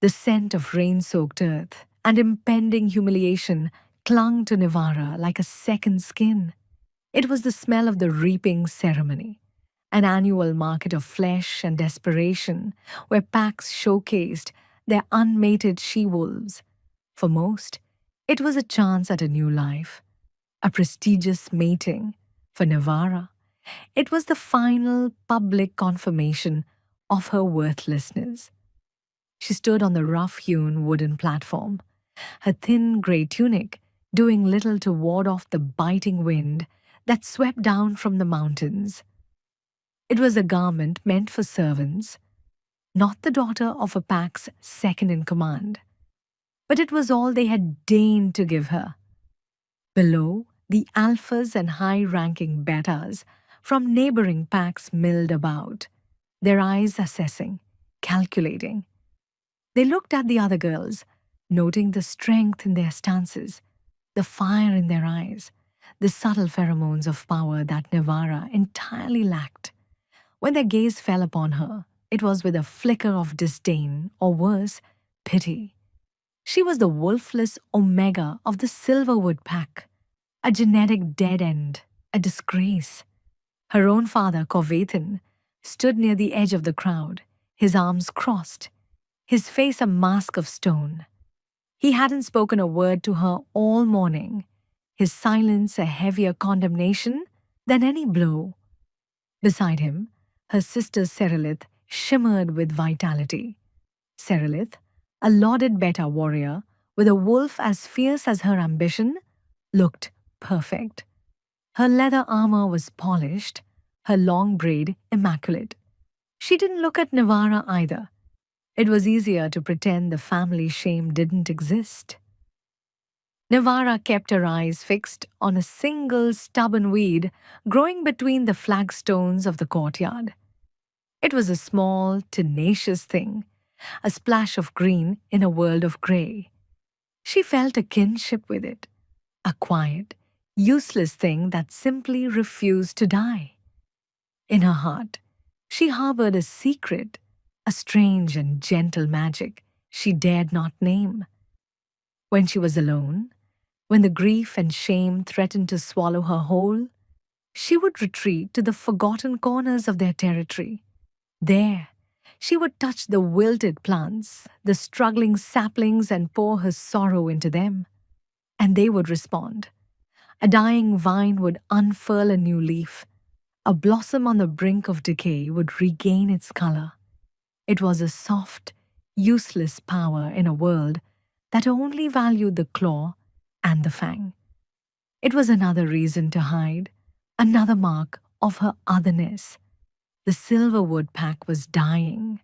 The scent of rain-soaked earth and impending humiliation clung to Nivara like a second skin. It was the smell of the reaping ceremony, an annual market of flesh and desperation where packs showcased their unmated she-wolves. For most, it was a chance at a new life, a prestigious mating. For Nivara, it was the final public confirmation of her worthlessness. She stood on the rough-hewn wooden platform, her thin grey tunic doing little to ward off the biting wind that swept down from the mountains. It was a garment meant for servants, not the daughter of a pack's second in command, but it was all they had deigned to give her. Below, the alphas and high-ranking betas from neighboring packs milled about, their eyes assessing, calculating. They looked at the other girls, noting the strength in their stances, the fire in their eyes, the subtle pheromones of power that Nivara entirely lacked. When their gaze fell upon her, it was with a flicker of disdain, or worse, pity. She was the wolfless omega of the Silverwood pack, a genetic dead end, a disgrace. Her own father, Corvathan, stood near the edge of the crowd, his arms crossed, his face a mask of stone. He hadn't spoken a word to her all morning, his silence a heavier condemnation than any blow. Beside him, her sister Serelith shimmered with vitality. Serelith, a lauded beta warrior with a wolf as fierce as her ambition, looked perfect. Her leather armor was polished, her long braid immaculate. She didn't look at Nivara either. It was easier to pretend the family shame didn't exist. Nivara kept her eyes fixed on a single stubborn weed growing between the flagstones of the courtyard. It was a small, tenacious thing, a splash of green in a world of grey. She felt a kinship with it, a quiet, useless thing that simply refused to die. In her heart, she harbored a secret, a strange and gentle magic she dared not name. When she was alone, when the grief and shame threatened to swallow her whole, she would retreat to the forgotten corners of their territory. There, she would touch the wilted plants, the struggling saplings, and pour her sorrow into them. And they would respond. A dying vine would unfurl a new leaf. A blossom on the brink of decay would regain its color. It was a soft, useless power in a world that only valued the claw and the fang. It was another reason to hide, another mark of her otherness. The Silverwood pack was dying,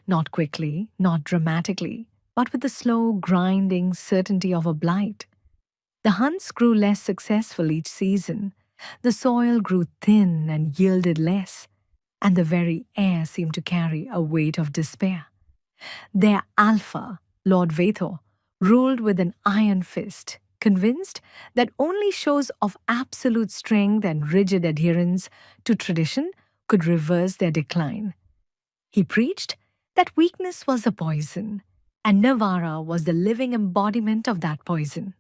not quickly, not dramatically, but with the slow, grinding certainty of a blight. The hunts grew less successful each season. The soil grew thin and yielded less, and the very air seemed to carry a weight of despair. Their alpha, Lord Vathor, ruled with an iron fist, convinced that only shows of absolute strength and rigid adherence to tradition could reverse their decline. He preached that weakness was a poison, and Nivara was the living embodiment of that poison.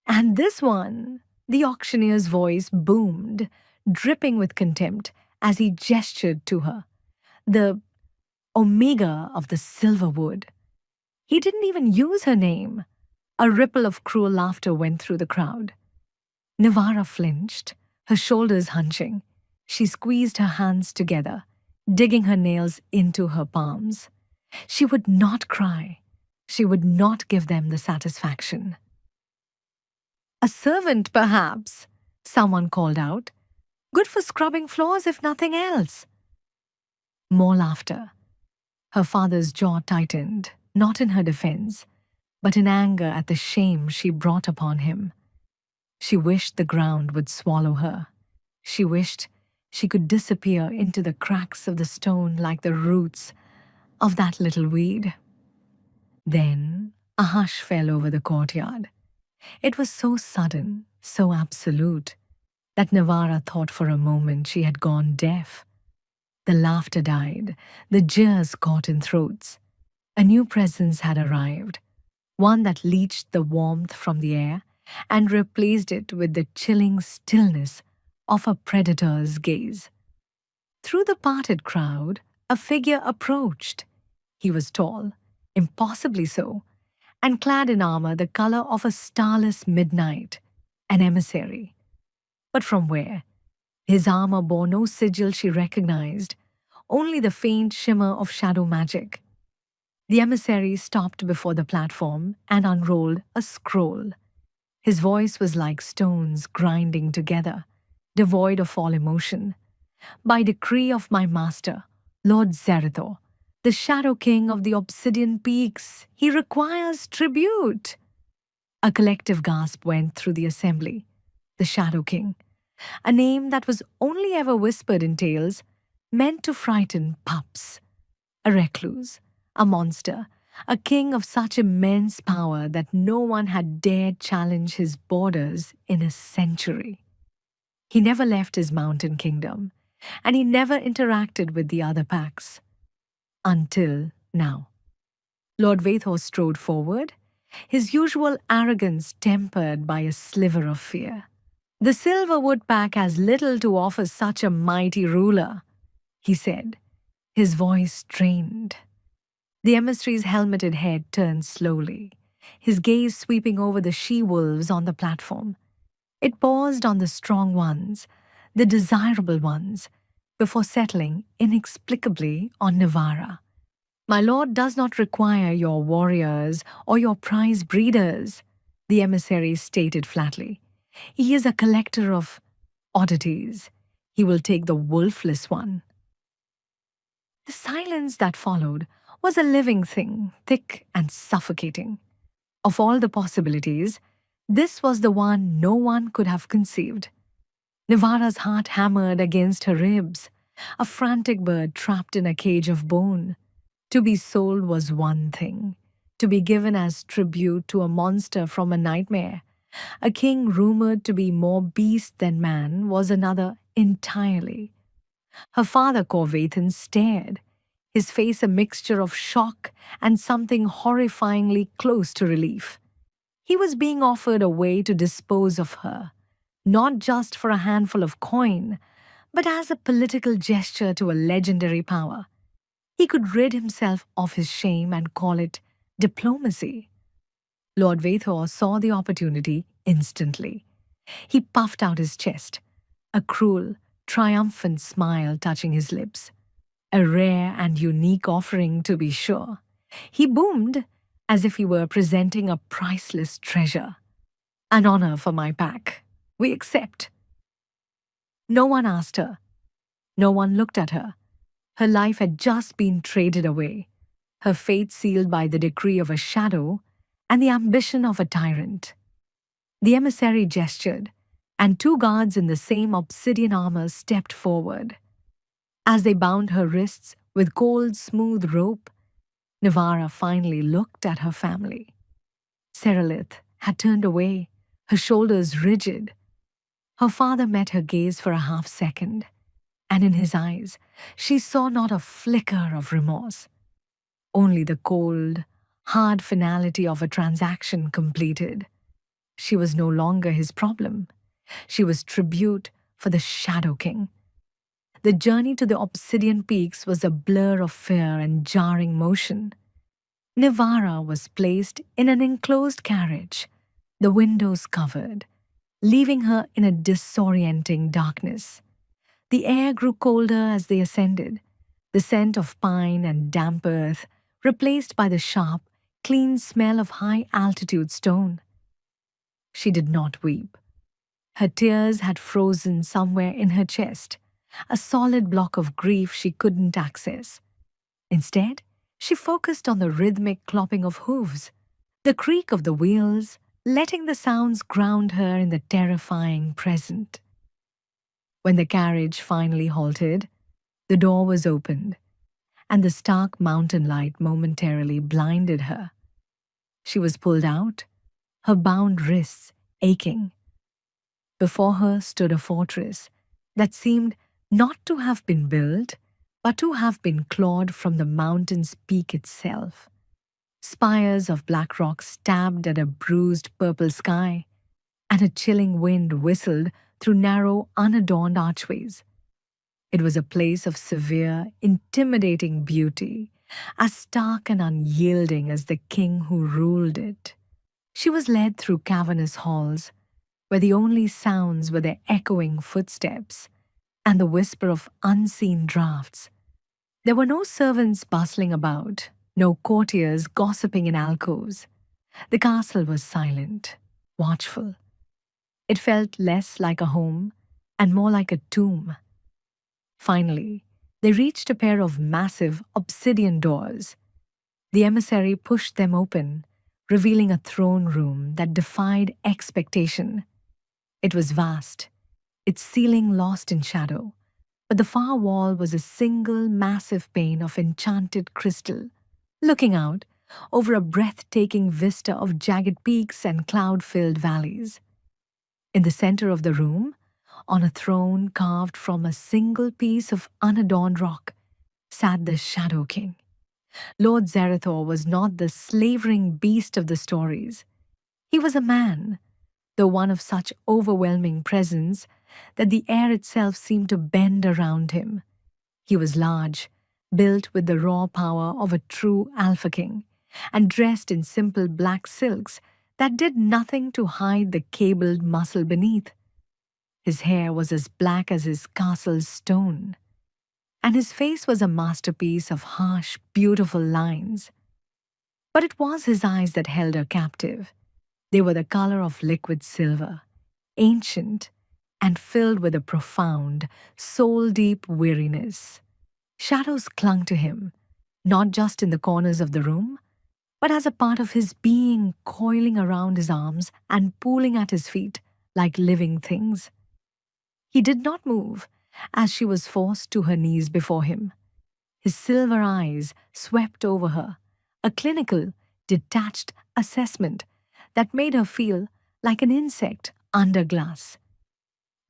And this one, the auctioneer's voice boomed, dripping with contempt as he gestured to her, the Omega of the Silverwood. He didn't even use her name. A ripple of cruel laughter went through the crowd. Nivara flinched, her shoulders hunching. She squeezed her hands together, digging her nails into her palms. She would not cry. She would not give them the satisfaction. "A servant, perhaps," someone called out. "Good for scrubbing floors, if nothing else." More laughter. Her father's jaw tightened, not in her defense, but in anger at the shame she brought upon him. She wished the ground would swallow her. She wished she could disappear into the cracks of the stone like the roots of that little weed. Then a hush fell over the courtyard. It was so sudden, so absolute, that Nivara thought for a moment she had gone deaf. The laughter died, the jeers caught in throats. A new presence had arrived, one that leached the warmth from the air and replaced it with the chilling stillness of a predator's gaze. Through the parted crowd, a figure approached. He was tall, impossibly so, and clad in armor the color of a starless midnight, an emissary. But from where? His armor bore no sigil she recognized, only the faint shimmer of shadow magic. The emissary stopped before the platform and unrolled a scroll. His voice was like stones grinding together, devoid of all emotion. By decree of my master, Lord Zerethor, the Shadow King of the Obsidian Peaks, he requires tribute. A collective gasp went through the assembly. The Shadow King, a name that was only ever whispered in tales, meant to frighten pups. A recluse, a monster, a king of such immense power that no one had dared challenge his borders in a century. He never left his mountain kingdom, and he never interacted with the other packs. Until now. Lord Vathor strode forward, his usual arrogance tempered by a sliver of fear. The Silverwood Pack has little to offer such a mighty ruler, he said, his voice strained. The emissary's helmeted head turned slowly, his gaze sweeping over the she-wolves on the platform. It paused on the strong ones, the desirable ones, before settling inexplicably on Navara. My lord does not require your warriors or your prize breeders, the emissary stated flatly. He is a collector of oddities. He will take the wolfless one. The silence that followed was a living thing, thick and suffocating. Of all the possibilities, this was the one no one could have conceived. Navara's heart hammered against her ribs, a frantic bird trapped in a cage of bone. To be sold was one thing, to be given as tribute to a monster from a nightmare, a king rumored to be more beast than man, was another entirely. Her father, Corvathan, stared, his face a mixture of shock and something horrifyingly close to relief. He was being offered a way to dispose of her, not just for a handful of coin, but as a political gesture to a legendary power. He could rid himself of his shame and call it diplomacy. Lord Vathor saw the opportunity instantly. He puffed out his chest, a cruel, triumphant smile touching his lips. A rare and unique offering, to be sure. He boomed as if he were presenting a priceless treasure. An honor for my pack. We accept. No one asked her. No one looked at her. Her life had just been traded away, her fate sealed by the decree of a shadow and the ambition of a tyrant. The emissary gestured, and two guards in the same obsidian armor stepped forward. As they bound her wrists with cold, smooth rope, Navara finally looked at her family. Seralith had turned away, her shoulders rigid. Her father met her gaze for a half-second, and in his eyes she saw not a flicker of remorse, only the cold, hard finality of a transaction completed. She was no longer his problem. She was tribute for the Shadow King. The journey to the Obsidian Peaks was a blur of fear and jarring motion. Navara was placed in an enclosed carriage, the windows covered, leaving her in a disorienting darkness. The air grew colder as they ascended, the scent of pine and damp earth replaced by the sharp, clean smell of high-altitude stone. She did not weep. Her tears had frozen somewhere in her chest, a solid block of grief she couldn't access. Instead, she focused on the rhythmic clopping of hooves, the creak of the wheels, letting the sounds ground her in the terrifying present. When the carriage finally halted, the door was opened, and the stark mountain light momentarily blinded her. She was pulled out, her bound wrists aching. Before her stood a fortress that seemed not to have been built, but to have been clawed from the mountain's peak itself. Spires of black rock stabbed at a bruised purple sky, and a chilling wind whistled through narrow, unadorned archways. It was a place of severe, intimidating beauty, as stark and unyielding as the king who ruled it. She was led through cavernous halls, where the only sounds were their echoing footsteps and the whisper of unseen draughts. There were no servants bustling about, no courtiers gossiping in alcoves. The castle was silent, watchful. It felt less like a home and more like a tomb. Finally, they reached a pair of massive obsidian doors. The emissary pushed them open, revealing a throne room that defied expectation. It was vast, its ceiling lost in shadow, but the far wall was a single massive pane of enchanted crystal, looking out over a breathtaking vista of jagged peaks and cloud-filled valleys. In the center of the room, on a throne carved from a single piece of unadorned rock, sat the Shadow King. Lord Zerathor was not the slavering beast of the stories. He was a man, though one of such overwhelming presence that the air itself seemed to bend around him. He was large, built with the raw power of a true Alpha King, and dressed in simple black silks that did nothing to hide the cabled muscle beneath. His hair was as black as his castle's stone, and his face was a masterpiece of harsh, beautiful lines. But it was his eyes that held her captive. They were the color of liquid silver, ancient, and filled with a profound, soul-deep weariness. Shadows clung to him, not just in the corners of the room, but as a part of his being, coiling around his arms and pooling at his feet like living things. He did not move as she was forced to her knees before him. His silver eyes swept over her, a clinical, detached assessment that made her feel like an insect under glass.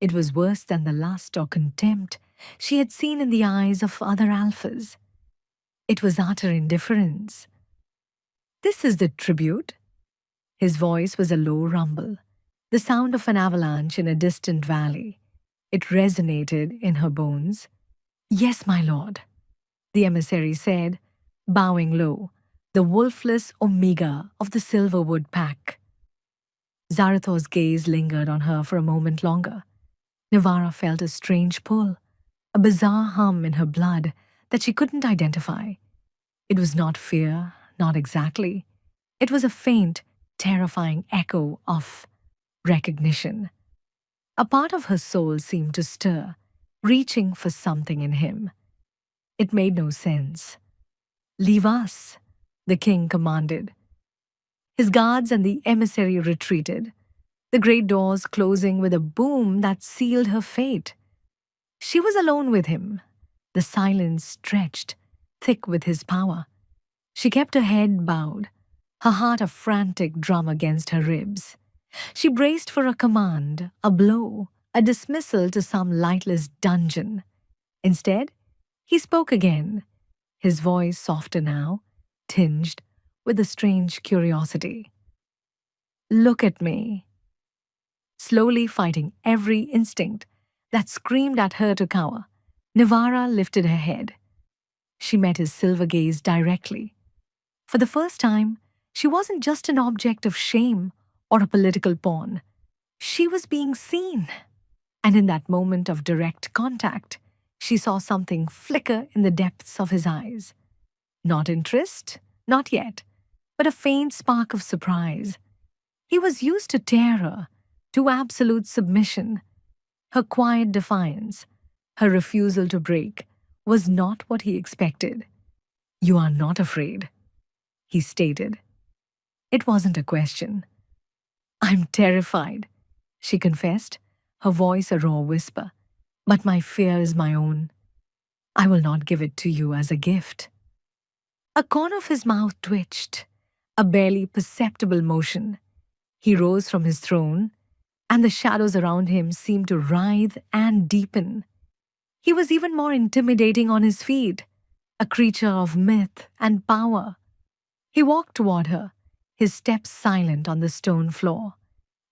It was worse than the lust or contempt she had seen in the eyes of other alphas. It was utter indifference. "This is the tribute." His voice was a low rumble, the sound of an avalanche in a distant valley. It resonated in her bones. "Yes, my lord," the emissary said, bowing low, the wolfless omega of the Silverwood pack. Zarathor's gaze lingered on her for a moment longer. Navara felt a strange pull, a bizarre hum in her blood that she couldn't identify. It was not fear, not exactly. It was a faint, terrifying echo of recognition. A part of her soul seemed to stir, reaching for something in him. It made no sense. "Leave us," the king commanded. His guards and the emissary retreated, the great doors closing with a boom that sealed her fate. She was alone with him, the silence stretched, thick with his power. She kept her head bowed, her heart a frantic drum against her ribs. She braced for a command, a blow, a dismissal to some lightless dungeon. Instead, he spoke again, his voice softer now, tinged with a strange curiosity. "Look at me." Slowly fighting every instinct that screamed at her to cower, Navara lifted her head. She met his silver gaze directly. For the first time, she wasn't just an object of shame or a political pawn. She was being seen. And in that moment of direct contact, she saw something flicker in the depths of his eyes. Not interest, not yet, but a faint spark of surprise. He was used to terror, to absolute submission. Her quiet defiance, her refusal to break, was not what he expected. "You are not afraid," he stated. It wasn't a question. "I'm terrified," she confessed, her voice a raw whisper. "But my fear is my own. I will not give it to you as a gift." A corner of his mouth twitched, a barely perceptible motion. He rose from his throne, and the shadows around him seemed to writhe and deepen. He was even more intimidating on his feet, a creature of myth and power. He walked toward her, his steps silent on the stone floor.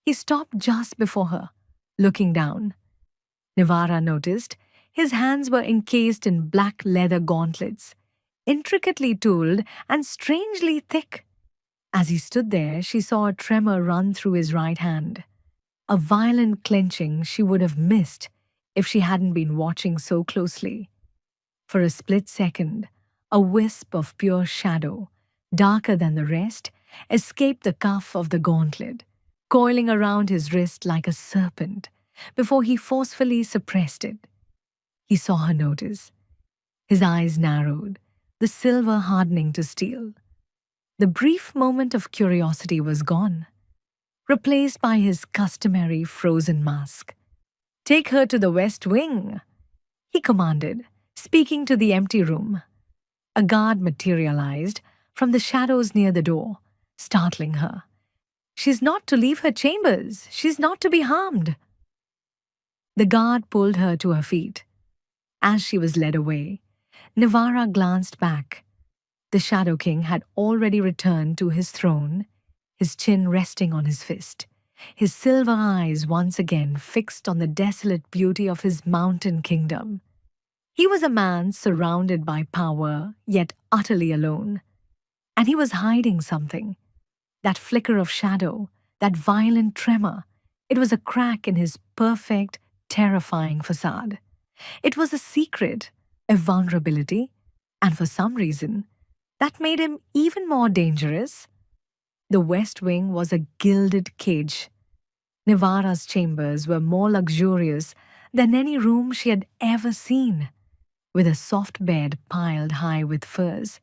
He stopped just before her, looking down. Nivara noticed his hands were encased in black leather gauntlets, intricately tooled and strangely thick. As he stood there, she saw a tremor run through his right hand, a violent clenching she would have missed if she hadn't been watching so closely. For a split second, a wisp of pure shadow, darker than the rest, escaped the cuff of the gauntlet, coiling around his wrist like a serpent, before he forcefully suppressed it. He saw her notice. His eyes narrowed, the silver hardening to steel. The brief moment of curiosity was gone, replaced by his customary frozen mask. "Take her to the West Wing," he commanded, speaking to the empty room. A guard materialized from the shadows near the door, startling her. "She's not to leave her chambers. She's not to be harmed." The guard pulled her to her feet. As she was led away, Nivara glanced back. The Shadow King had already returned to his throne, his chin resting on his fist, his silver eyes once again fixed on the desolate beauty of his mountain kingdom. He was a man surrounded by power, yet utterly alone. And he was hiding something. That flicker of shadow, that violent tremor, it was a crack in his perfect, terrifying facade. It was a secret, a vulnerability, and for some reason, that made him even more dangerous. The West Wing was a gilded cage. Nivara's chambers were more luxurious than any room she had ever seen, with a soft bed piled high with furs,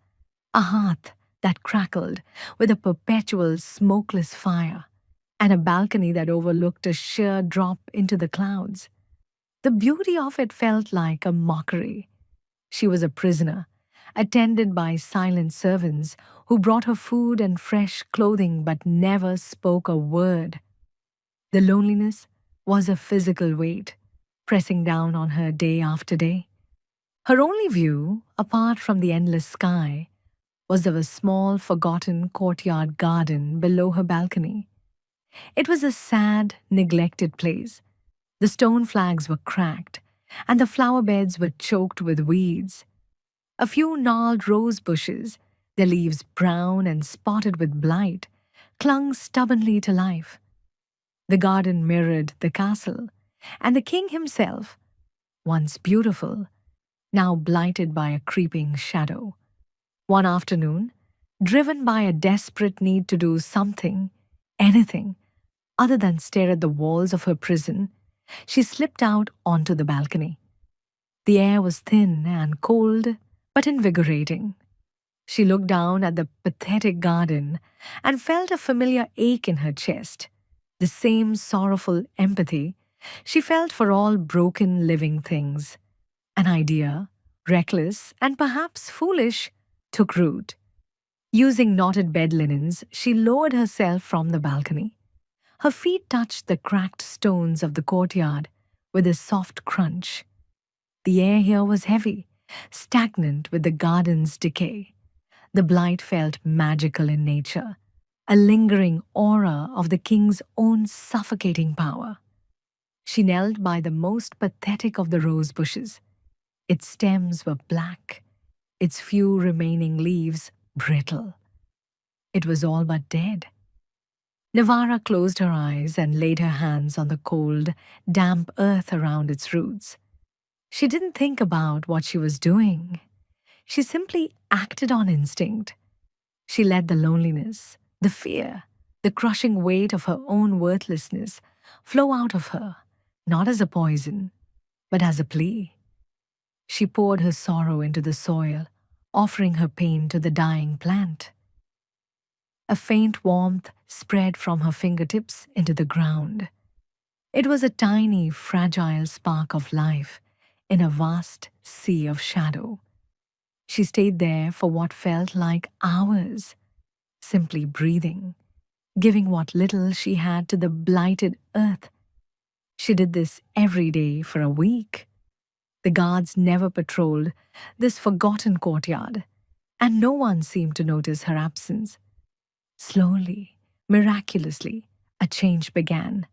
a hearth that crackled with a perpetual smokeless fire, and a balcony that overlooked a sheer drop into the clouds. The beauty of it felt like a mockery. She was a prisoner, attended by silent servants who brought her food and fresh clothing but never spoke a word. The loneliness was a physical weight, pressing down on her day after day. Her only view, apart from the endless sky, was of a small, forgotten courtyard garden below her balcony. It was a sad, neglected place. The stone flags were cracked, and the flower beds were choked with weeds. A few gnarled rose bushes, their leaves brown and spotted with blight, clung stubbornly to life. The garden mirrored the castle, and the king himself, once beautiful, now blighted by a creeping shadow. One afternoon, driven by a desperate need to do something, anything, other than stare at the walls of her prison, she slipped out onto the balcony. The air was thin and cold, but invigorating. She looked down at the pathetic garden and felt a familiar ache in her chest, the same sorrowful empathy she felt for all broken living things. An idea, reckless and perhaps foolish, took root. Using knotted bed linens, she lowered herself from the balcony. Her feet touched the cracked stones of the courtyard with a soft crunch. The air here was heavy, stagnant with the garden's decay. The blight felt magical in nature, a lingering aura of the king's own suffocating power. She knelt by the most pathetic of the rose bushes. Its stems were black, its few remaining leaves brittle. It was all but dead. Nivara closed her eyes and laid her hands on the cold, damp earth around its roots. She didn't think about what she was doing. She simply acted on instinct. She let the loneliness, the fear, the crushing weight of her own worthlessness flow out of her, not as a poison, but as a plea. She poured her sorrow into the soil, offering her pain to the dying plant. A faint warmth spread from her fingertips into the ground. It was a tiny, fragile spark of life in a vast sea of shadow. She stayed there for what felt like hours, simply breathing, giving what little she had to the blighted earth. She did this every day for a week. The guards never patrolled this forgotten courtyard, and no one seemed to notice her absence. Slowly, miraculously, a change began.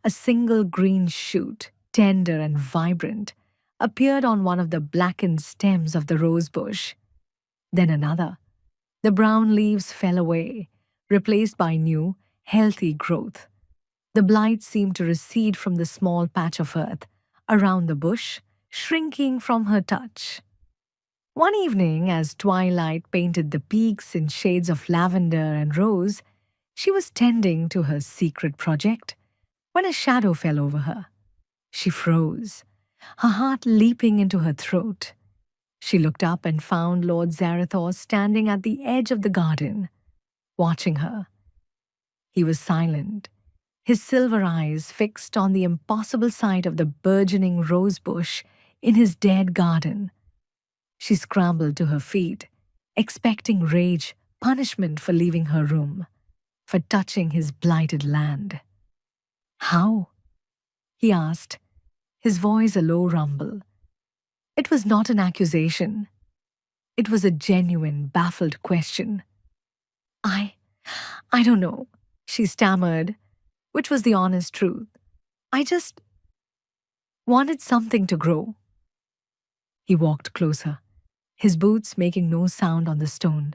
A single green shoot, tender and vibrant, appeared on one of the blackened stems of the rose bush. Then another. The brown leaves fell away, replaced by new, healthy growth. The blight seemed to recede from the small patch of earth around the bush, shrinking from her touch. One evening, as twilight painted the peaks in shades of lavender and rose, she was tending to her secret project when a shadow fell over her. She froze, her heart leaping into her throat. She looked up and found Lord Zarathos standing at the edge of the garden, watching her. He was silent, his silver eyes fixed on the impossible sight of the burgeoning rose bush in his dead garden. She scrambled to her feet, expecting rage, punishment for leaving her room, for touching his blighted land. How? He asked, his voice a low rumble. It was not an accusation. It was a genuine, baffled question. I don't know, she stammered, which was the honest truth. I just wanted something to grow. He walked closer, his boots making no sound on the stone.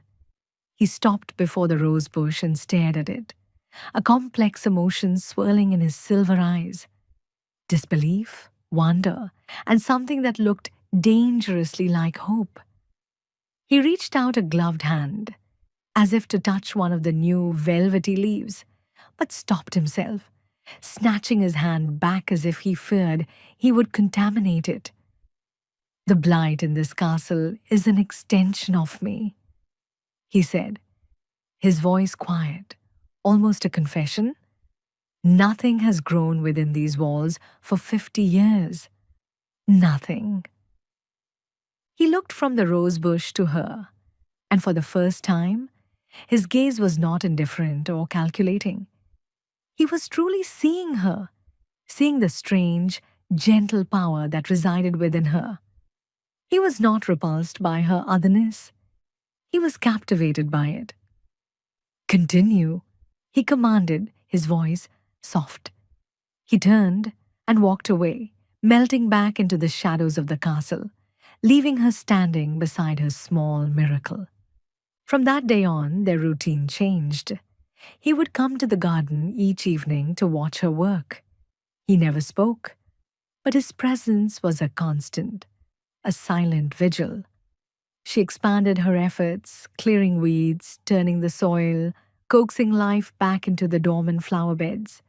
He stopped before the rose bush and stared at it, a complex emotion swirling in his silver eyes. Disbelief, wonder, and something that looked dangerously like hope. He reached out a gloved hand, as if to touch one of the new velvety leaves, but stopped himself, snatching his hand back as if he feared he would contaminate it. The blight in this castle is an extension of me, he said, his voice quiet, almost a confession. Nothing has grown within these walls for 50 years. Nothing. He looked from the rose bush to her, and for the first time, his gaze was not indifferent or calculating. He was truly seeing her, seeing the strange, gentle power that resided within her. He was not repulsed by her otherness. He was captivated by it. Continue, he commanded, his voice soft. He turned and walked away, melting back into the shadows of the castle, leaving her standing beside her small miracle. From that day on, their routine changed. He would come to the garden each evening to watch her work. He never spoke, but his presence was a constant, a silent vigil. She expanded her efforts, clearing weeds, turning the soil, coaxing life back into the dormant flower beds,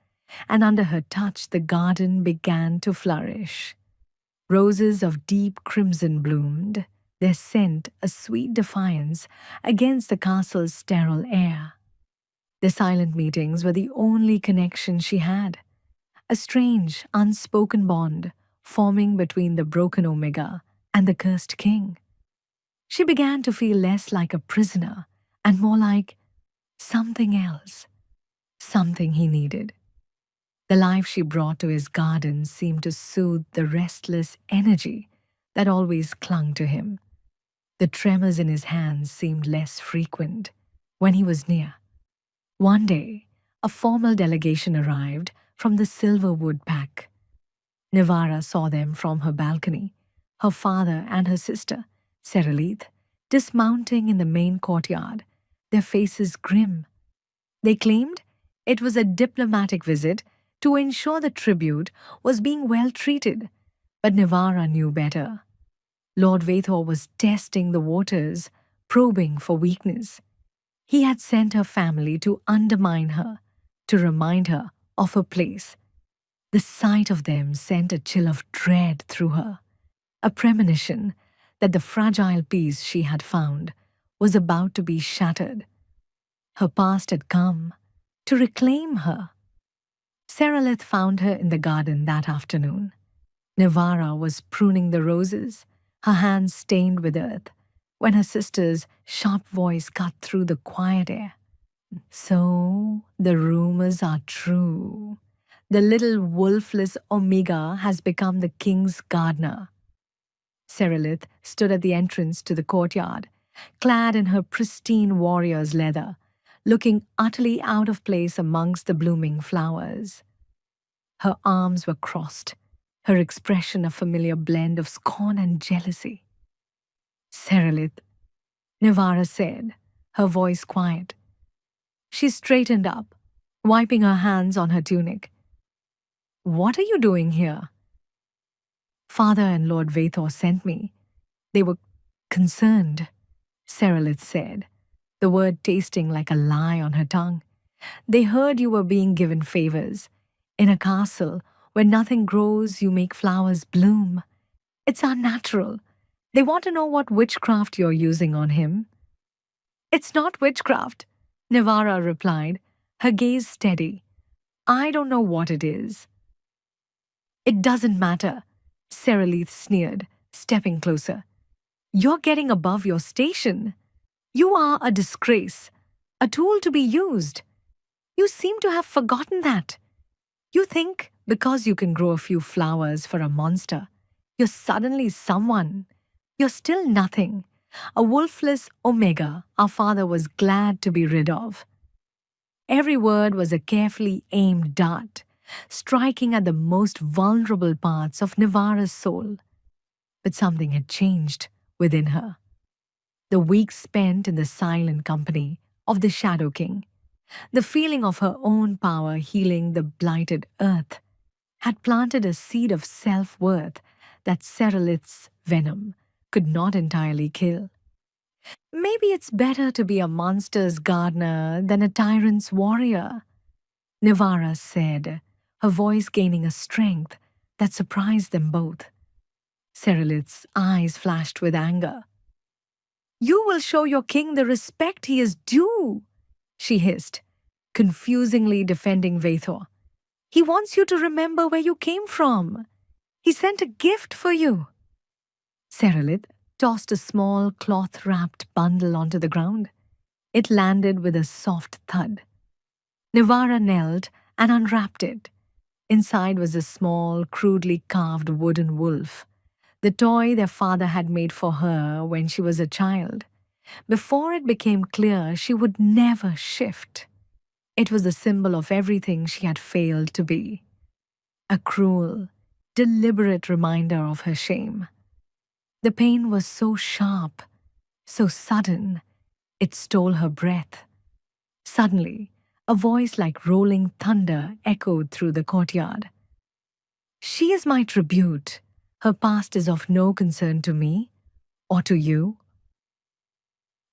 and under her touch the garden began to flourish. Roses of deep crimson bloomed, their scent a sweet defiance against the castle's sterile air. The silent meetings were the only connection she had, a strange, unspoken bond forming between the broken Omega and the cursed king. She began to feel less like a prisoner and more like something else, something he needed. The life she brought to his garden seemed to soothe the restless energy that always clung to him. The tremors in his hands seemed less frequent when he was near. One day, a formal delegation arrived from the Silverwood Pack. Nivara saw them from her balcony, her father and her sister, Seralith, dismounting in the main courtyard, their faces grim. They claimed it was a diplomatic visit to ensure the tribute was being well treated, but Nivara knew better. Lord Vathor was testing the waters, probing for weakness. He had sent her family to undermine her, to remind her of her place. The sight of them sent a chill of dread through her, a premonition that the fragile peace she had found was about to be shattered. Her past had come to reclaim her. Seralith found her in the garden that afternoon. Nivara was pruning the roses, her hands stained with earth, when her sister's sharp voice cut through the quiet air. So, the rumors are true. The little wolfless Omega has become the king's gardener. Seralith stood at the entrance to the courtyard, clad in her pristine warrior's leather, looking utterly out of place amongst the blooming flowers. Her arms were crossed, her expression a familiar blend of scorn and jealousy. Serelith, Nivara said, her voice quiet. She straightened up, wiping her hands on her tunic. What are you doing here? Father and Lord Vathor sent me. They were concerned, Serelith said, the word tasting like a lie on her tongue. They heard you were being given favors. In a castle where nothing grows, you make flowers bloom. It's unnatural. They want to know what witchcraft you're using on him. It's not witchcraft, Nivara replied, her gaze steady. I don't know what it is. It doesn't matter, Serelith sneered, stepping closer. You're getting above your station. You are a disgrace, a tool to be used. You seem to have forgotten that. You think because you can grow a few flowers for a monster, you're suddenly someone. You're still nothing. A wolfless omega our father was glad to be rid of. Every word was a carefully aimed dart, striking at the most vulnerable parts of Nivara's soul. But something had changed within her. The weeks spent in the silent company of the Shadow King, the feeling of her own power healing the blighted earth, had planted a seed of self-worth that Serelith's venom could not entirely kill. Maybe it's better to be a monster's gardener than a tyrant's warrior, Nivara said, her voice gaining a strength that surprised them both. Serelith's eyes flashed with anger. You will show your king the respect he is due, she hissed, confusingly defending Vathor. He wants you to remember where you came from. He sent a gift for you. Serelith tossed a small cloth-wrapped bundle onto the ground. It landed with a soft thud. Nivara knelt and unwrapped it. Inside was a small, crudely carved wooden wolf, the toy their father had made for her when she was a child, before it became clear she would never shift. It was the symbol of everything she had failed to be. A cruel, deliberate reminder of her shame. The pain was so sharp, so sudden, it stole her breath. Suddenly, a voice like rolling thunder echoed through the courtyard. She is my tribute. Her past is of no concern to me or to you.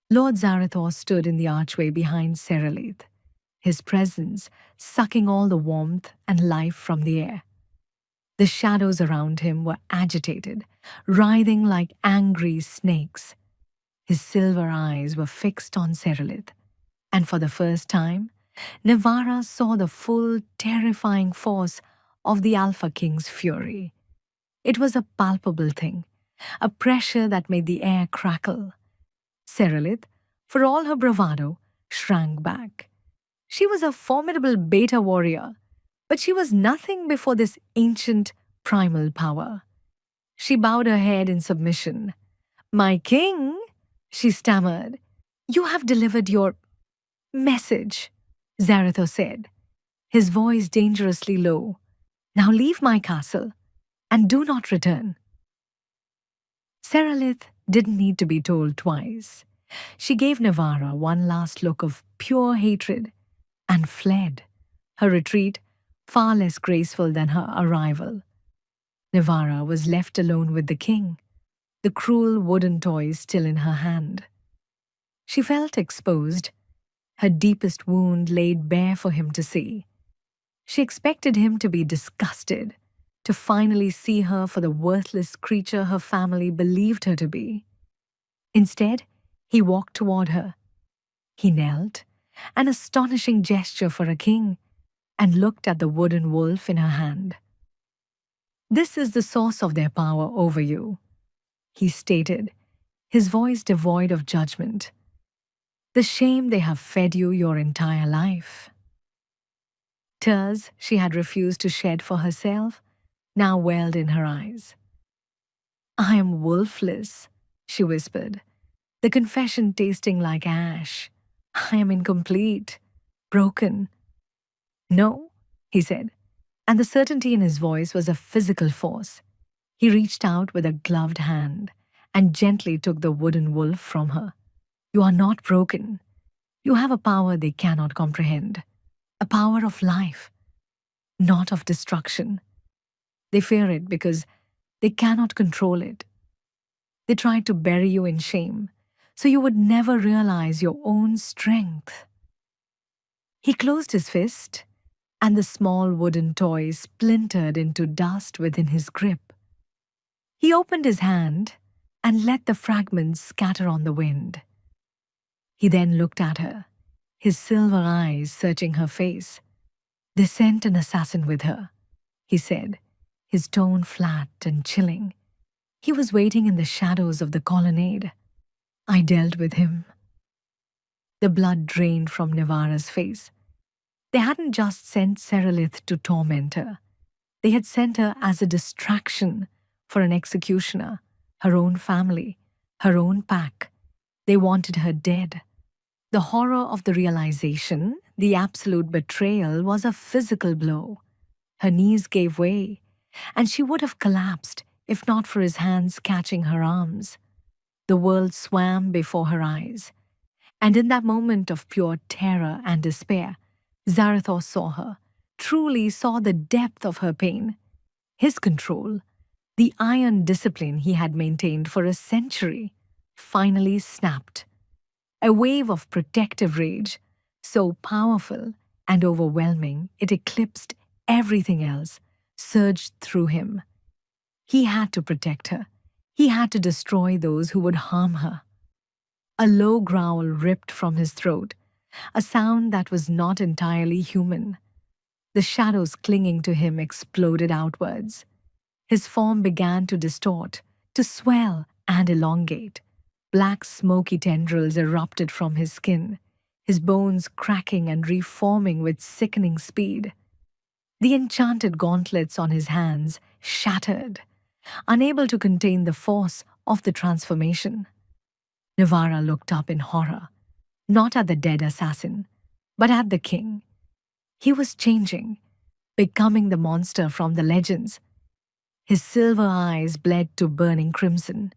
Lord Zarathor stood in the archway behind Serelith, his presence sucking all the warmth and life from the air. The shadows around him were agitated, writhing like angry snakes. His silver eyes were fixed on Serelith, and for the first time, Nivara saw the full, terrifying force of the Alpha King's fury. It was a palpable thing, a pressure that made the air crackle. Serelith, for all her bravado, shrank back. She was a formidable beta warrior, but she was nothing before this ancient, primal power. She bowed her head in submission. My king, she stammered, you have delivered your message, Zarathor said, his voice dangerously low. Now leave my castle, and do not return. Serelith didn't need to be told twice. She gave Nivara one last look of pure hatred and fled, her retreat far less graceful than her arrival. Nivara was left alone with the king, the cruel wooden toy still in her hand. She felt exposed, her deepest wound laid bare for him to see. She expected him to be disgusted, to finally see her for the worthless creature her family believed her to be. Instead, he walked toward her. He knelt, an astonishing gesture for a king, and looked at the wooden wolf in her hand. This is the source of their power over you, he stated, his voice devoid of judgment. The shame they have fed you your entire life. Tears she had refused to shed for herself now welled in her eyes. I am wolfless, she whispered, the confession tasting like ash. I am incomplete, broken. No, he said, and the certainty in his voice was a physical force. He reached out with a gloved hand and gently took the wooden wolf from her. You are not broken. You have a power they cannot comprehend, a power of life, not of destruction. They fear it because they cannot control it. They try to bury you in shame, so you would never realize your own strength. He closed his fist, and the small wooden toy splintered into dust within his grip. He opened his hand and let the fragments scatter on the wind. He then looked at her, his silver eyes searching her face. They sent an assassin with her, he said, his tone flat and chilling. He was waiting in the shadows of the colonnade. I dealt with him. The blood drained from Nivara's face. They hadn't just sent Serelith to torment her. They had sent her as a distraction for an executioner, her own family, her own pack. They wanted her dead. The horror of the realization, the absolute betrayal, was a physical blow. Her knees gave way, and she would have collapsed if not for his hands catching her arms. The world swam before her eyes, and in that moment of pure terror and despair, Zarathos saw her, truly saw the depth of her pain. His control, the iron discipline he had maintained for a century, finally snapped. A wave of protective rage, so powerful and overwhelming it eclipsed everything else, surged through him. He had to protect her. He had to destroy those who would harm her. A low growl ripped from his throat, a sound that was not entirely human. The shadows clinging to him exploded outwards. His form began to distort, to swell and elongate. Black smoky tendrils erupted from his skin, his bones cracking and reforming with sickening speed. The enchanted gauntlets on his hands shattered, unable to contain the force of the transformation. Nivara looked up in horror, not at the dead assassin, but at the king. He was changing, becoming the monster from the legends. His silver eyes bled to burning crimson,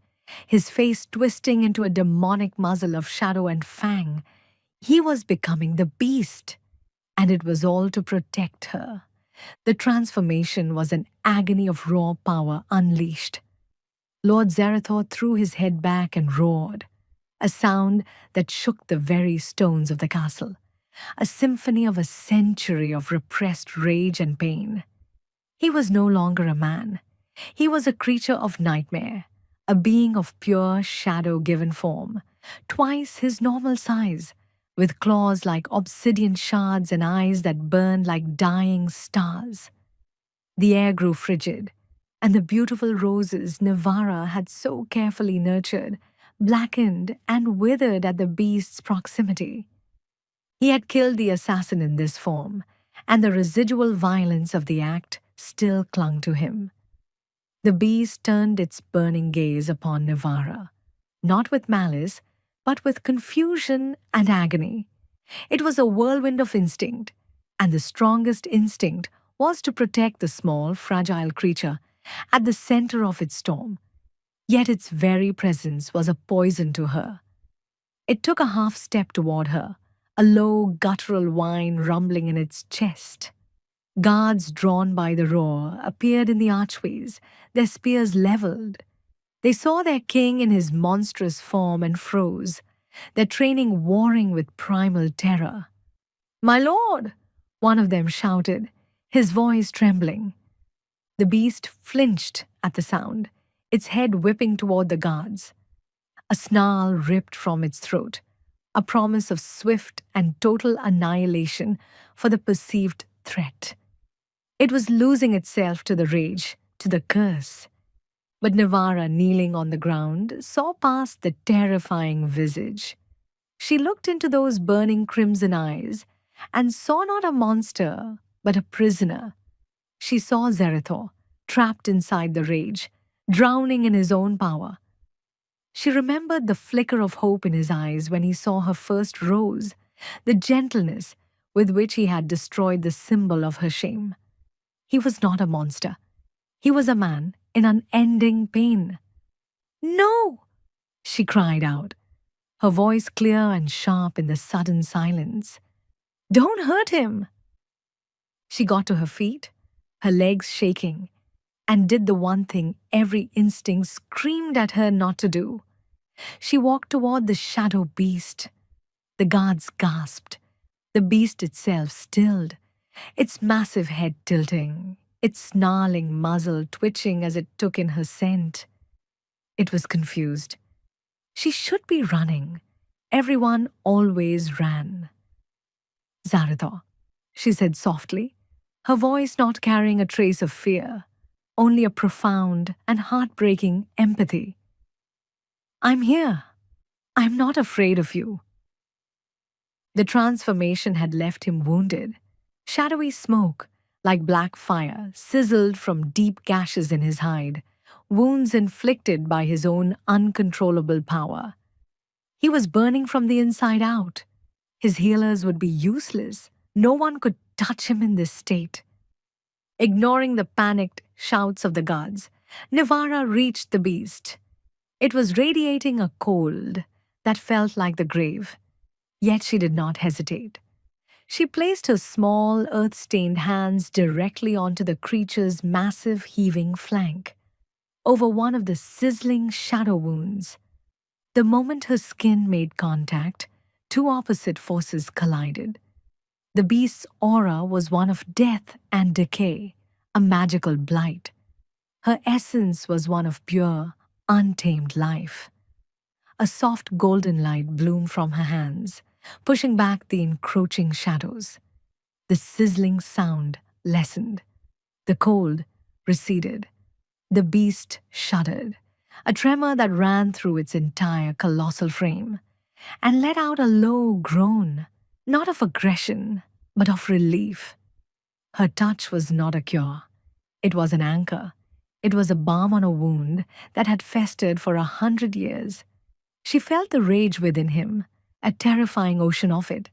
his face twisting into a demonic muzzle of shadow and fang. He was becoming the beast, and it was all to protect her. The transformation was an agony of raw power unleashed. Lord Zarathor threw his head back and roared, a sound that shook the very stones of the castle, a symphony of a century of repressed rage and pain. He was no longer a man. He was a creature of nightmare, a being of pure shadow-given form, twice his normal size, with claws like obsidian shards and eyes that burned like dying stars. The air grew frigid, and the beautiful roses Nivara had so carefully nurtured blackened and withered at the beast's proximity. He had killed the assassin in this form, and the residual violence of the act still clung to him. The beast turned its burning gaze upon Nivara, not with malice, but with confusion and agony. It was a whirlwind of instinct, and the strongest instinct was to protect the small, fragile creature at the center of its storm. Yet its very presence was a poison to her. It took a half step toward her, a low, guttural whine rumbling in its chest. Guards drawn by the roar appeared in the archways, their spears leveled. They saw their king in his monstrous form and froze, their training warring with primal terror. "My lord!" one of them shouted, his voice trembling. The beast flinched at the sound, its head whipping toward the guards. A snarl ripped from its throat, a promise of swift and total annihilation for the perceived threat. It was losing itself to the rage, to the curse. But Nivara, kneeling on the ground, saw past the terrifying visage. She looked into those burning crimson eyes and saw not a monster, but a prisoner. She saw Zarathor, trapped inside the rage, drowning in his own power. She remembered the flicker of hope in his eyes when he saw her first rose, the gentleness with which he had destroyed the symbol of her shame. He was not a monster. He was a man in unending pain. No! She cried out, her voice clear and sharp in the sudden silence. Don't hurt him! She got to her feet, her legs shaking, and did the one thing every instinct screamed at her not to do. She walked toward the shadow beast. The guards gasped. The beast itself stilled, its massive head tilting, its snarling muzzle twitching as it took in her scent. It was confused. She should be running. Everyone always ran. Zaratha, she said softly, her voice not carrying a trace of fear, only a profound and heartbreaking empathy. I'm here. I'm not afraid of you. The transformation had left him wounded. Shadowy smoke, like black fire, sizzled from deep gashes in his hide, wounds inflicted by his own uncontrollable power. He was burning from the inside out. His healers would be useless. No one could touch him in this state. Ignoring the panicked shouts of the guards, Nivara reached the beast. It was radiating a cold that felt like the grave. Yet she did not hesitate. She placed her small, earth-stained hands directly onto the creature's massive, heaving flank, over one of the sizzling shadow wounds. The moment her skin made contact, two opposite forces collided. The beast's aura was one of death and decay, a magical blight. Her essence was one of pure, untamed life. A soft golden light bloomed from her hands, pushing back the encroaching shadows. The sizzling sound lessened. The cold receded. The beast shuddered, a tremor that ran through its entire colossal frame, and let out a low groan, not of aggression, but of relief. Her touch was not a cure. It was an anchor. It was a balm on a wound that had festered for 100 years. She felt the rage within him, a terrifying ocean of it.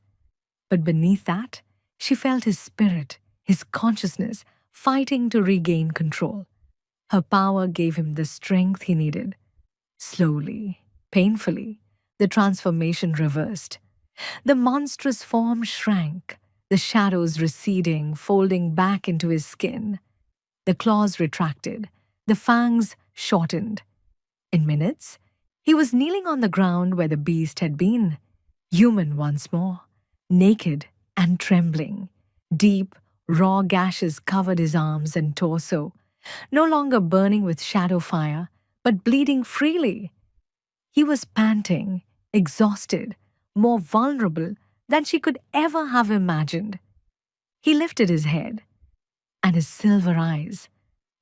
But beneath that, she felt his spirit, his consciousness, fighting to regain control. Her power gave him the strength he needed. Slowly, painfully, the transformation reversed. The monstrous form shrank, the shadows receding, folding back into his skin. The claws retracted, the fangs shortened. In minutes, he was kneeling on the ground where the beast had been, human once more, naked and trembling. Deep, raw gashes covered his arms and torso, no longer burning with shadow fire, but bleeding freely. He was panting, exhausted, more vulnerable than she could ever have imagined. He lifted his head, and his silver eyes,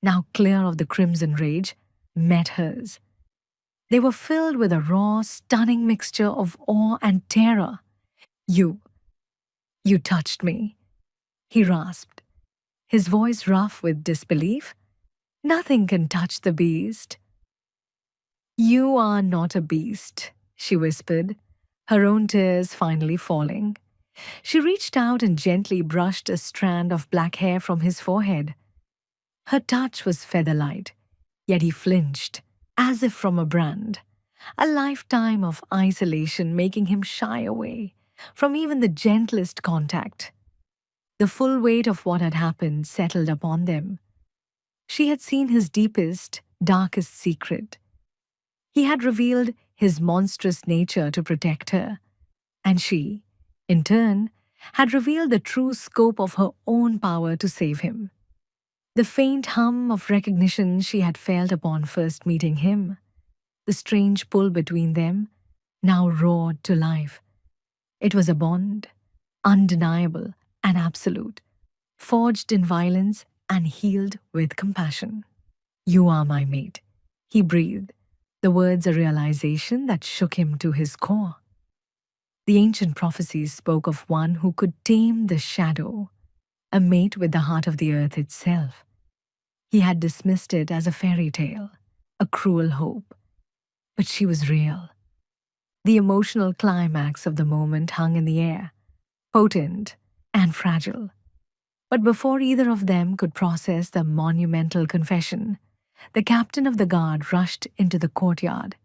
now clear of the crimson rage, met hers. They were filled with a raw, stunning mixture of awe and terror. You touched me, he rasped, his voice rough with disbelief. Nothing can touch the beast. You are not a beast, she whispered, her own tears finally falling. She reached out and gently brushed a strand of black hair from his forehead. Her touch was feather-light, yet he flinched, as if from a brand, a lifetime of isolation making him shy away from even the gentlest contact. The full weight of what had happened settled upon them. She had seen his deepest, darkest secret. He had revealed his monstrous nature to protect her, and she, in turn, had revealed the true scope of her own power to save him. The faint hum of recognition she had felt upon first meeting him, the strange pull between them, now roared to life. It was a bond, undeniable and absolute, forged in violence and healed with compassion. You are my mate, he breathed, the words a realization that shook him to his core. The ancient prophecies spoke of one who could tame the shadow, a mate with the heart of the earth itself. He had dismissed it as a fairy tale, a cruel hope. but she was real. The emotional climax of the moment hung in the air, potent and fragile. But before either of them could process the monumental confession, the captain of the guard rushed into the courtyard,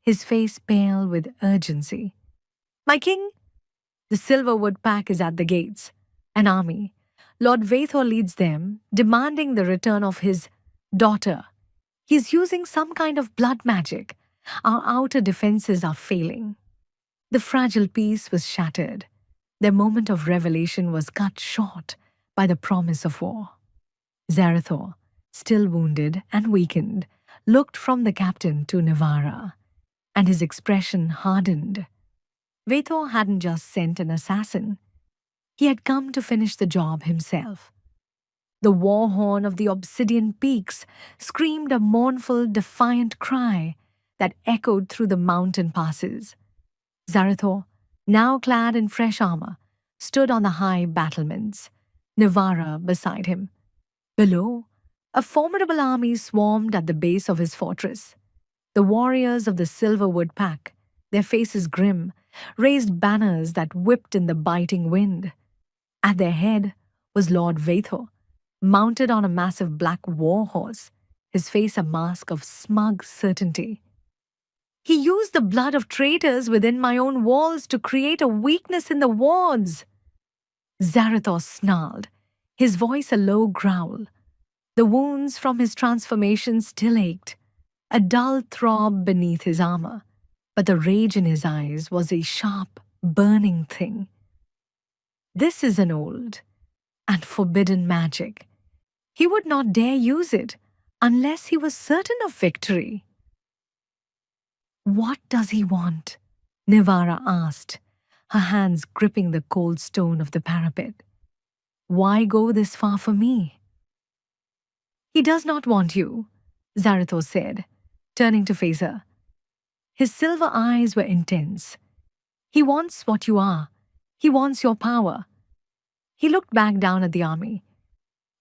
his face pale with urgency. My king, the Silverwood pack is at the gates. An army. Lord Vathor leads them, demanding the return of his daughter. He's using some kind of blood magic. Our outer defenses are failing. The fragile peace was shattered. Their moment of revelation was cut short by the promise of war. Zarathor, still wounded and weakened, looked from the captain to Navara, and his expression hardened. Vathor hadn't just sent an assassin. He had come to finish the job himself. The war horn of the obsidian peaks screamed a mournful, defiant cry that echoed through the mountain passes. Zarathor, now clad in fresh armor, stood on the high battlements, Navara beside him. Below, a formidable army swarmed at the base of his fortress. The warriors of the Silverwood pack, their faces grim, raised banners that whipped in the biting wind. At their head was Lord Vathor, mounted on a massive black war horse, his face a mask of smug certainty. He used the blood of traitors within my own walls to create a weakness in the wards. Zarathor snarled, his voice a low growl. The wounds from his transformation still ached, a dull throb beneath his armor, but the rage in his eyes was a sharp, burning thing. This is an old and forbidden magic. He would not dare use it unless he was certain of victory. What does he want? Navara asked, her hands gripping the cold stone of the parapet. Why go this far for me? He does not want you, Zarathor said, turning to face her. His silver eyes were intense. He wants what you are. He wants your power. He looked back down at the army.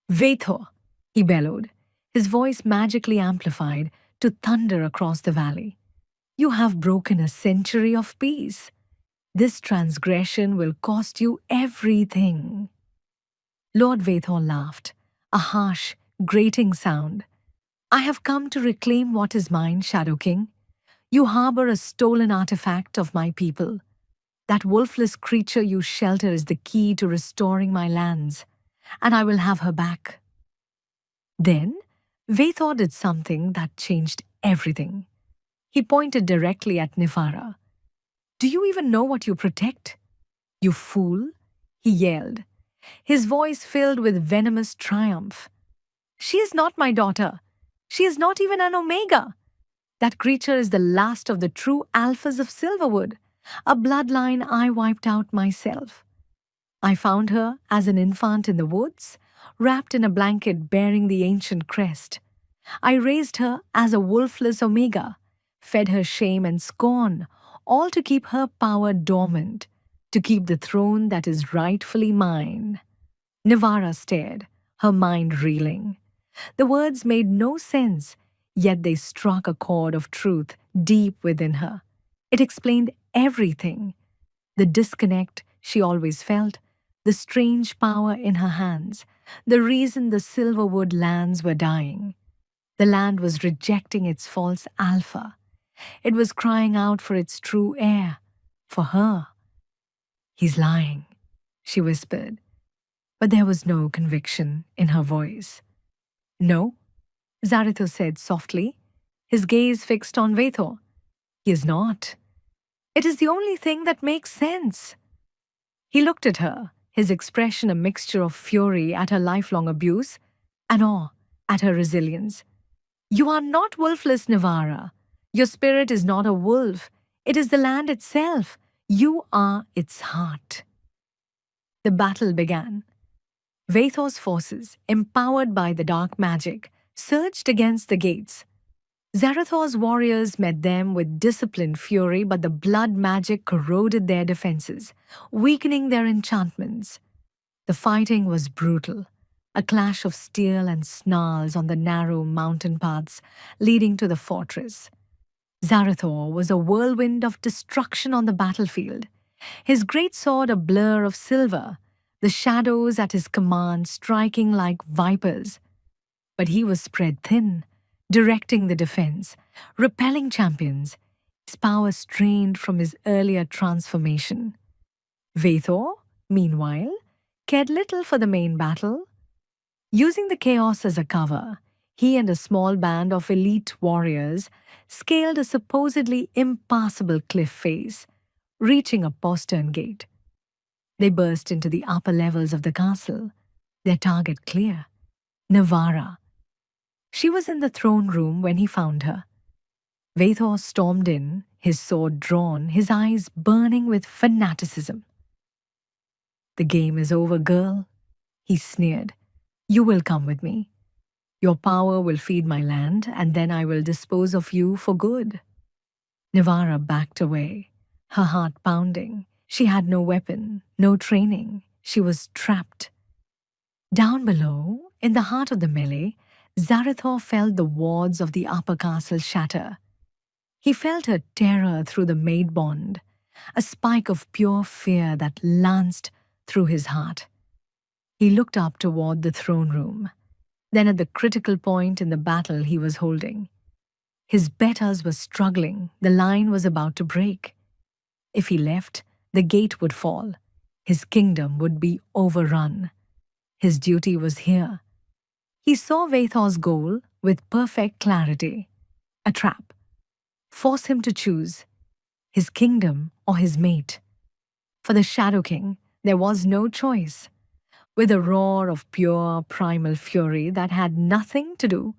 Vathor, he bellowed, his voice magically amplified to thunder across the valley. You have broken a century of peace. This transgression will cost you everything. Lord Vathor laughed, a harsh, grating sound. I have come to reclaim what is mine, Shadow King. You harbor a stolen artifact of my people. That wolfless creature you shelter is the key to restoring my lands, and I will have her back. Then, Vathor did something that changed everything. He pointed directly at Nefara. Do you even know what you protect? You fool, he yelled, his voice filled with venomous triumph. She is not my daughter. She is not even an Omega. That creature is the last of the true alphas of Silverwood, a bloodline I wiped out myself. I found her as an infant in the woods, wrapped in a blanket bearing the ancient crest. I raised her as a wolfless Omega, fed her shame and scorn, all to keep her power dormant, to keep the throne that is rightfully mine. Navara stared, her mind reeling. The words made no sense, yet they struck a chord of truth deep within her. It explained everything. The disconnect she always felt, the strange power in her hands, the reason the Silverwood lands were dying. The land was rejecting its false alpha. It was crying out for its true heir, for her. He's lying, she whispered, but there was no conviction in her voice. No, Zarathor said softly, his gaze fixed on Vathor. He is not. It is the only thing that makes sense. He looked at her, his expression a mixture of fury at her lifelong abuse and awe at her resilience. You are not wolfless, Navara. Your spirit is not a wolf. It is the land itself. You are its heart. The battle began. Vathor's forces, empowered by the dark magic, surged against the gates. Zarathor's warriors met them with disciplined fury, but the blood magic corroded their defenses, weakening their enchantments. The fighting was brutal, a clash of steel and snarls on the narrow mountain paths leading to the fortress. Zarathor was a whirlwind of destruction on the battlefield, his great sword a blur of silver, the shadows at his command striking like vipers. But he was spread thin, directing the defense, repelling champions, his power strained from his earlier transformation. Vathor, meanwhile, cared little for the main battle. Using the chaos as a cover, he and a small band of elite warriors scaled a supposedly impassable cliff face, reaching a postern gate. They burst into the upper levels of the castle, their target clear: Navara. She was in the throne room when he found her. Vathor stormed in, his sword drawn, his eyes burning with fanaticism. "The game is over, girl," he sneered. "You will come with me. Your power will feed my land, and then I will dispose of you for good." Navara backed away, her heart pounding. She had no weapon, no training. She was trapped. Down below, in the heart of the melee, Zarathor felt the wards of the upper castle shatter. He felt her terror through the maid bond, a spike of pure fear that lanced through his heart. He looked up toward the throne room, then at the critical point in the battle he was holding. His betters were struggling, the line was about to break. If he left, the gate would fall. His kingdom would be overrun. His duty was here. He saw Vathor's goal with perfect clarity: a trap. Force him to choose his kingdom or his mate. For the Shadow King, there was no choice. With a roar of pure primal fury that had nothing to do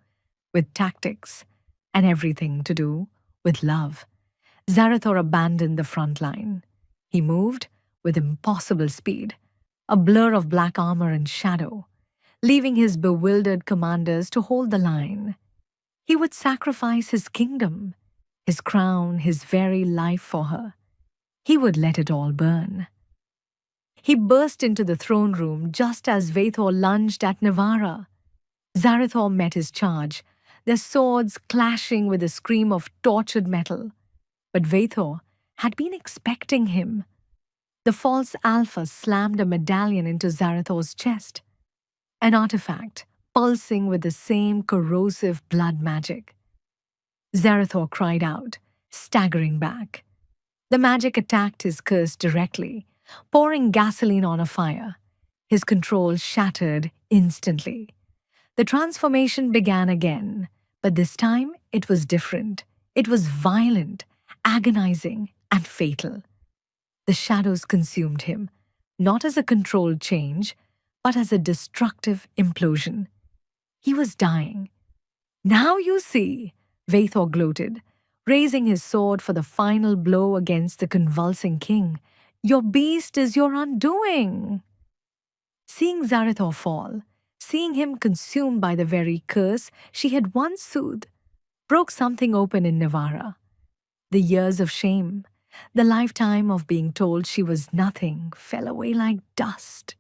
with tactics and everything to do with love, Zarathor abandoned the front line. He moved with impossible speed, a blur of black armor and shadow, leaving his bewildered commanders to hold the line. He would sacrifice his kingdom, his crown, his very life for her. He would let it all burn. He burst into the throne room just as Vathor lunged at Navara. Zarathor met his charge, their swords clashing with a scream of tortured metal. But Vathor had been expecting him. The false alpha slammed a medallion into Zarathor's chest, an artifact pulsing with the same corrosive blood magic. Zarathor cried out, staggering back. The magic attacked his curse directly, pouring gasoline on a fire. His control shattered instantly. The transformation began again, but this time it was different. It was violent, agonizing, and fatal. The shadows consumed him, not as a controlled change, but as a destructive implosion. He was dying. "Now you see," Vathor gloated, raising his sword for the final blow against the convulsing king. "Your beast is your undoing." Seeing Zarathor fall, seeing him consumed by the very curse she had once soothed, broke something open in Navara. The years of shame, the lifetime of being told she was nothing, fell away like dust.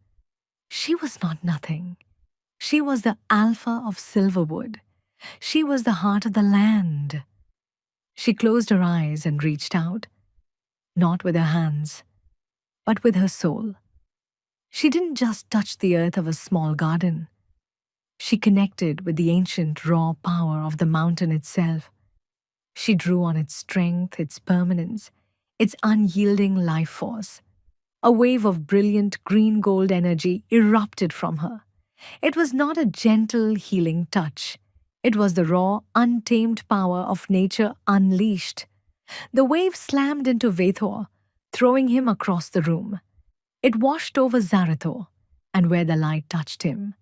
She was not nothing. She was the alpha of Silverwood. She was the heart of the land. She closed her eyes and reached out, not with her hands, but with her soul. She didn't just touch the earth of a small garden. She connected with the ancient raw power of the mountain itself. She drew on its strength, its permanence, its unyielding life force. A wave of brilliant green-gold energy erupted from her. It was not a gentle, healing touch. It was the raw, untamed power of nature unleashed. The wave slammed into Vathor, throwing him across the room. It washed over Zarathor, and where the light touched him,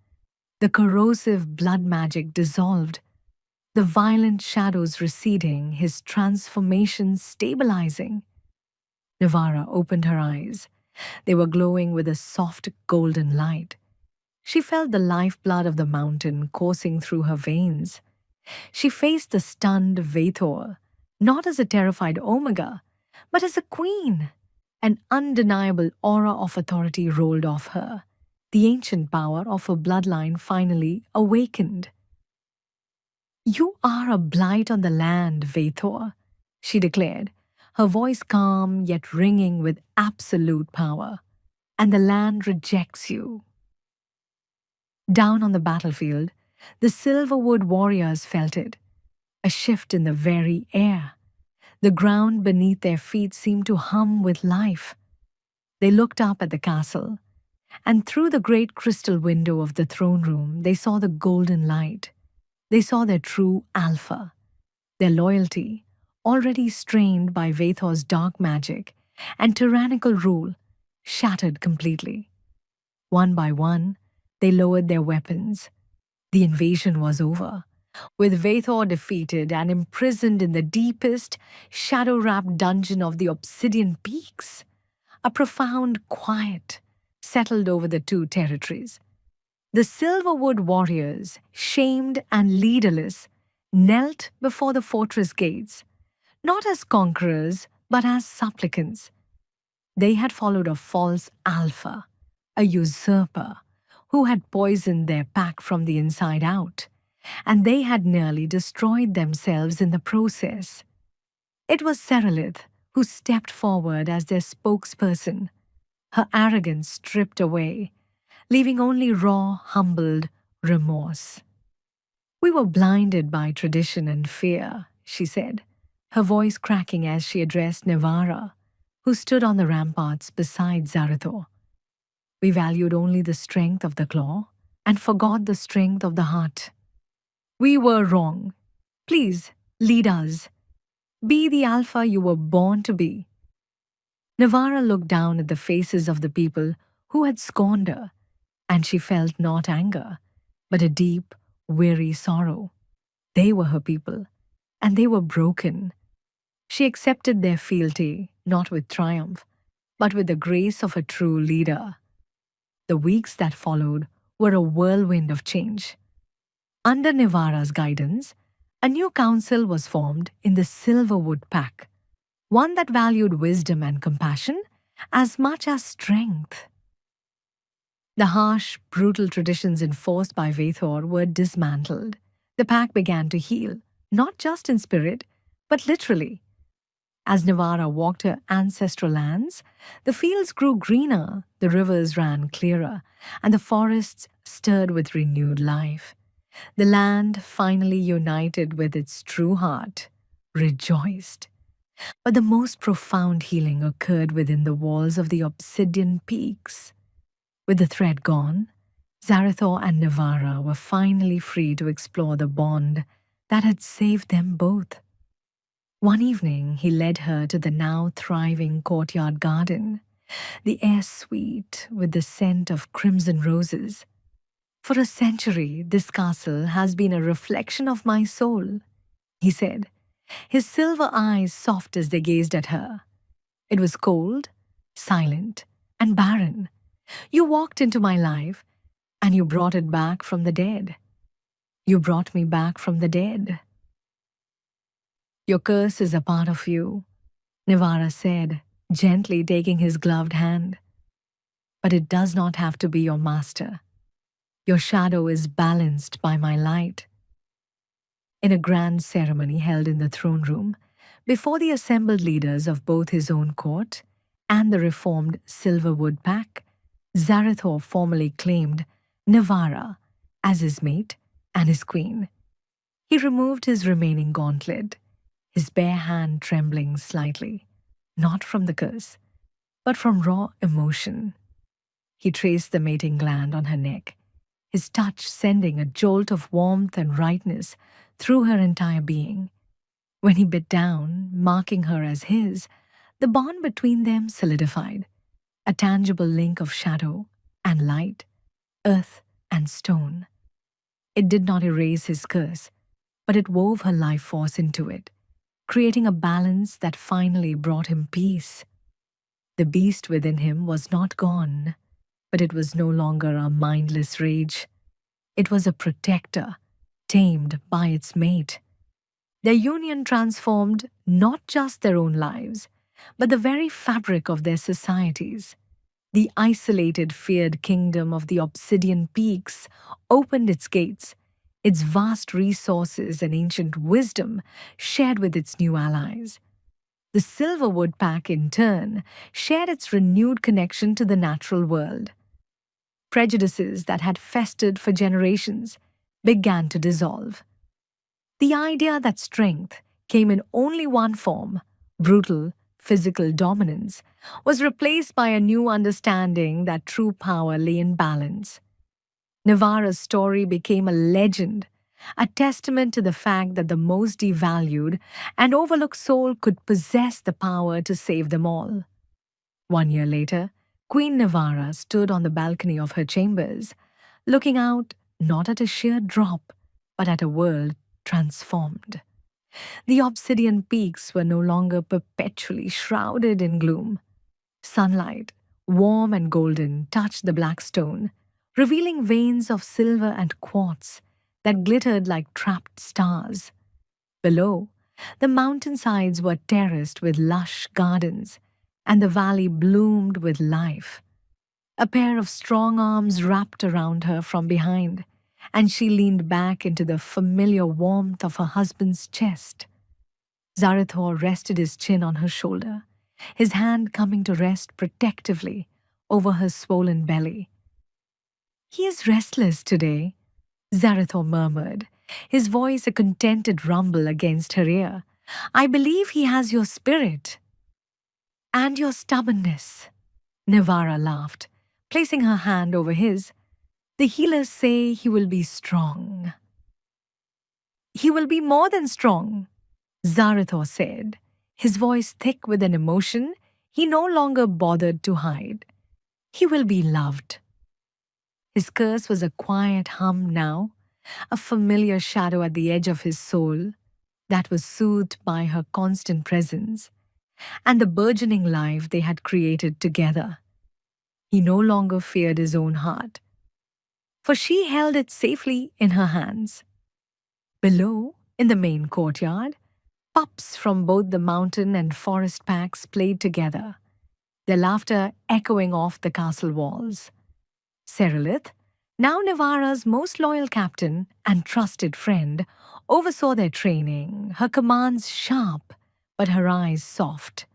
the corrosive blood magic dissolved, the violent shadows receding, his transformation stabilizing. Navara opened her eyes. They were glowing with a soft golden light. She felt the lifeblood of the mountain coursing through her veins. She faced the stunned Vathor, not as a terrified Omega, but as a queen. An undeniable aura of authority rolled off her. The ancient power of her bloodline finally awakened. "You are a blight on the land, Vathor," she declared, her voice calm yet ringing with absolute power. And the land rejects you. Down on the battlefield, the Silverwood warriors felt it, a shift in the very air. The ground beneath their feet seemed to hum with life. They looked up at the castle, and through the great crystal window of the throne room, they saw the golden light. They saw their true alpha, their loyalty, already strained by Vathor's dark magic and tyrannical rule, shattered completely. One by one, they lowered their weapons. The invasion was over. With Vathor defeated and imprisoned in the deepest, shadow-wrapped dungeon of the Obsidian Peaks, a profound quiet settled over the two territories. The Silverwood warriors, shamed and leaderless, knelt before the fortress gates, not as conquerors, but as supplicants. They had followed a false alpha, a usurper, who had poisoned their pack from the inside out, and they had nearly destroyed themselves in the process. It was Serelith who stepped forward as their spokesperson, her arrogance stripped away, leaving only raw, humbled remorse. "We were blinded by tradition and fear," she said, her voice cracking as she addressed Navara, who stood on the ramparts beside Zarathor. "We valued only the strength of the claw and forgot the strength of the heart. We were wrong. Please, lead us. Be the alpha you were born to be." Navara looked down at the faces of the people who had scorned her, and she felt not anger, but a deep, weary sorrow. They were her people, and they were broken. She accepted their fealty, not with triumph, but with the grace of a true leader. The weeks that followed were a whirlwind of change. Under Navara's guidance, a new council was formed in the Silverwood Pack, one that valued wisdom and compassion as much as strength. The harsh, brutal traditions enforced by Vathor were dismantled. The pack began to heal, not just in spirit, but literally. As Navara walked her ancestral lands, the fields grew greener, the rivers ran clearer, and the forests stirred with renewed life. The land, finally united with its true heart, rejoiced. But the most profound healing occurred within the walls of the Obsidian Peaks. With the thread gone, Zarathor and Navara were finally free to explore the bond that had saved them both. One evening, he led her to the now thriving courtyard garden, the air sweet with the scent of crimson roses. "For a century, this castle has been a reflection of my soul," he said, his silver eyes soft as they gazed at her. "It was cold, silent, and barren. You walked into my life, and you brought it back from the dead. You brought me back from the dead." "Your curse is a part of you," Navara said, gently taking his gloved hand. "But it does not have to be your master. Your shadow is balanced by my light." In a grand ceremony held in the throne room, before the assembled leaders of both his own court and the reformed Silverwood Pack, Zarathor formally claimed Navara as his mate and his queen. He removed his remaining gauntlet, his bare hand trembling slightly, not from the curse, but from raw emotion. He traced the mating gland on her neck, his touch sending a jolt of warmth and rightness through her entire being. When he bit down, marking her as his, the bond between them solidified, a tangible link of shadow and light, earth and stone. It did not erase his curse, but it wove her life force into it, creating a balance that finally brought him peace. The beast within him was not gone, but it was no longer a mindless rage. It was a protector, tamed by its mate. Their union transformed not just their own lives, but the very fabric of their societies. The isolated, feared kingdom of the Obsidian Peaks opened its gates, its vast resources and ancient wisdom shared with its new allies. The Silverwood Pack, in turn, shared its renewed connection to the natural world. Prejudices that had festered for generations began to dissolve. The idea that strength came in only one form, brutal, physical dominance, was replaced by a new understanding that true power lay in balance. Navarra's story became a legend, a testament to the fact that the most devalued and overlooked soul could possess the power to save them all. 1 year later, Queen Navarra stood on the balcony of her chambers, looking out not at a sheer drop, but at a world transformed. The obsidian peaks were no longer perpetually shrouded in gloom. Sunlight, warm and golden, touched the black stone, revealing veins of silver and quartz that glittered like trapped stars. Below, the mountainsides were terraced with lush gardens, and the valley bloomed with life. A pair of strong arms wrapped around her from behind, and she leaned back into the familiar warmth of her husband's chest. Zarethor rested his chin on her shoulder, his hand coming to rest protectively over her swollen belly. "He is restless today," Zarethor murmured, his voice a contented rumble against her ear. "I believe he has your spirit." "And your stubbornness," Navarra laughed, placing her hand over his. "The healers say he will be strong." "He will be more than strong," Zarethor said, his voice thick with an emotion he no longer bothered to hide. "He will be loved." His curse was a quiet hum now, a familiar shadow at the edge of his soul that was soothed by her constant presence and the burgeoning life they had created together. He no longer feared his own heart, for she held it safely in her hands. Below, in the main courtyard, pups from both the mountain and forest packs played together, their laughter echoing off the castle walls. Serelith, now Navarra's most loyal captain and trusted friend, oversaw their training, her commands sharp, but her eyes soft.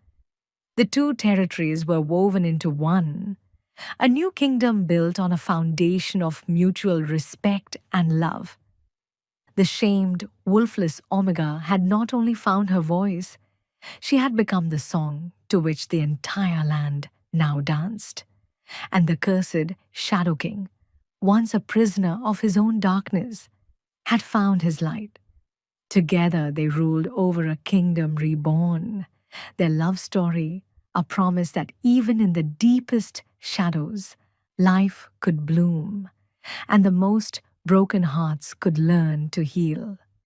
The two territories were woven into one, a new kingdom built on a foundation of mutual respect and love. The shamed, wolfless Omega had not only found her voice, she had become the song to which the entire land now danced. And the cursed Shadow King, once a prisoner of his own darkness, had found his light. Together they ruled over a kingdom reborn, their love story a promise that even in the deepest shadows, life could bloom, and the most broken hearts could learn to heal.